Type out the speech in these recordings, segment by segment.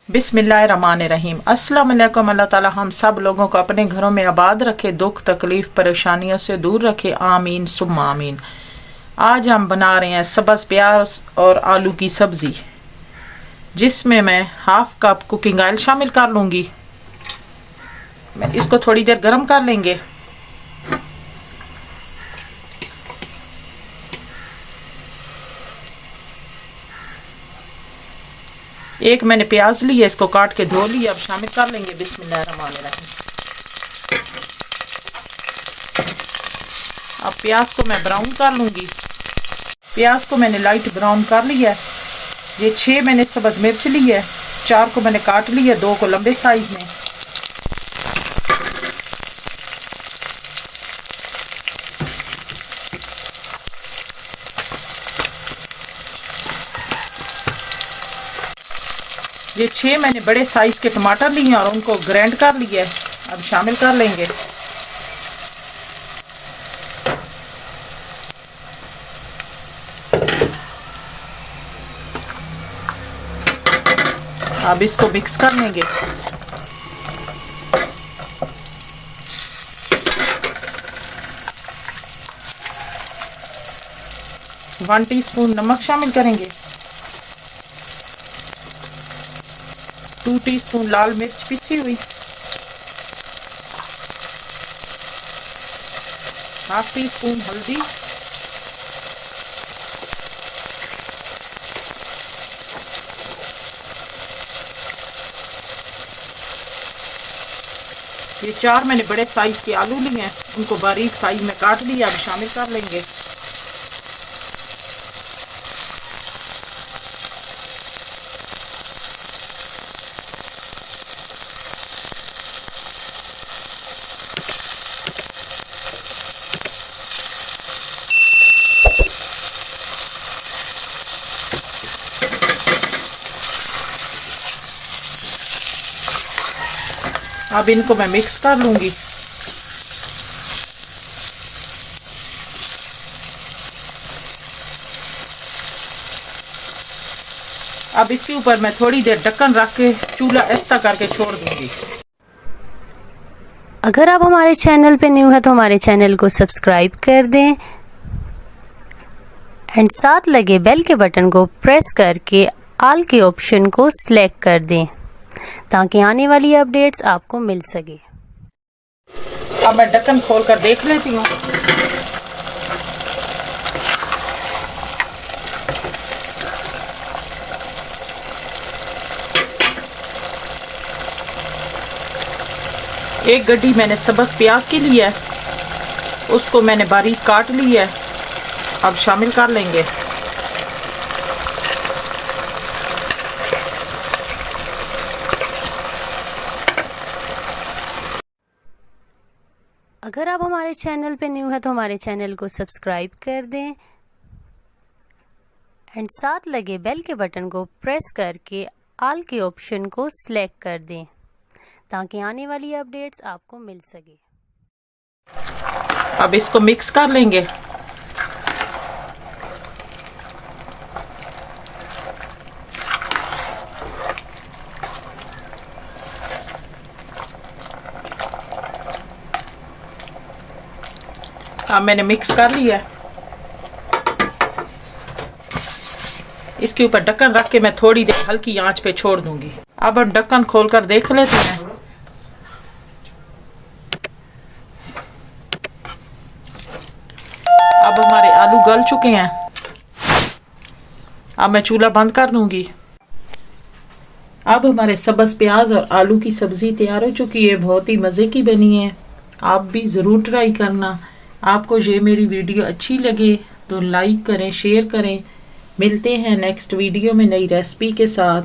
बिस्मिल्लाहिर्रहमानिर्रहीम। अस्सलाम वालेकुम। अल्लाह ताला हम सब लोगों को अपने घरों में आबाद रखे, दुख तकलीफ़ परेशानियों से दूर रखे, आमीन सुम्मा आमीन। आज हम बना रहे हैं सब्ज़ प्याज और आलू की सब्ज़ी, जिसमें मैं हाफ़ कप कुकिंग ऑयल शामिल कर लूँगी। मैं इसको थोड़ी देर गर्म कर लेंगे। एक मैंने प्याज लिया, इसको काट के धो लिया, अब शामिल कर लेंगे। बिस्मिल्लाहिर्रहमानिर्रहीम। अब प्याज को मैं ब्राउन कर लूँगी। प्याज को मैंने लाइट ब्राउन कर लिया है। ये 6 मैंने सब्ज़ मिर्च ली है, 4 को मैंने काट लिया, 2 को लंबे साइज में। ये 6 मैंने बड़े साइज के टमाटर लिए और उनको ग्राइंड कर लिया है, अब शामिल कर लेंगे। अब इसको मिक्स कर लेंगे। वन टीस्पून नमक शामिल करेंगे, 2 टीस्पून लाल मिर्च पिसी हुई, हाफ टीस्पून हल्दी, ये 4 मैंने बड़े साइज के आलू लिए हैं, उनको बारीक साइज में काट लिया, अब शामिल कर लेंगे। अब इनको मैं मिक्स कर लूँगी। अब इसके ऊपर मैं थोड़ी देर ढक्कन रख के चूल्हा ऐसा करके छोड़ दूँगी। अगर आप हमारे चैनल पे न्यू है तो हमारे चैनल को सब्सक्राइब कर दें एंड साथ लगे बेल के बटन को प्रेस करके ऑल के ऑप्शन को सिलेक्ट कर दें ताकि आने वाली अपडेट्स आपको मिल सके। अब मैं ढक्कन खोल कर देख लेती हूँ। एक गड्डी मैंने सब्ज़ प्याज की ली है, उसको मैंने बारीक काट लिया है, अब शामिल कर लेंगे। अगर आप हमारे चैनल पे न्यू है तो हमारे चैनल को सब्सक्राइब कर दें एंड साथ लगे बेल के बटन को प्रेस करके ऑल के ऑप्शन को सिलेक्ट कर दें ताकि आने वाली अपडेट्स आपको मिल सके। अब इसको मिक्स कर लेंगे। अब मैंने मिक्स कर लिया। इसके ऊपर ढक्कन रख के मैं थोड़ी देर हल्की आंच पे छोड़ दूंगी। अब हम ढक्कन खोलकर देख लेते हैं। अब हमारे आलू गल चुके हैं, अब मैं चूल्हा बंद कर दूंगी। अब हमारे सब्ज़ प्याज और आलू की सब्ज़ी तैयार हो चुकी है, बहुत ही मज़े की बनी है। आप भी ज़रूर ट्राई करना। आपको ये मेरी वीडियो अच्छी लगे तो लाइक करें, शेयर करें। मिलते हैं नेक्स्ट वीडियो में नई रेसिपी के साथ।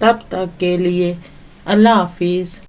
तब तक के लिए अल्लाह हाफिज़।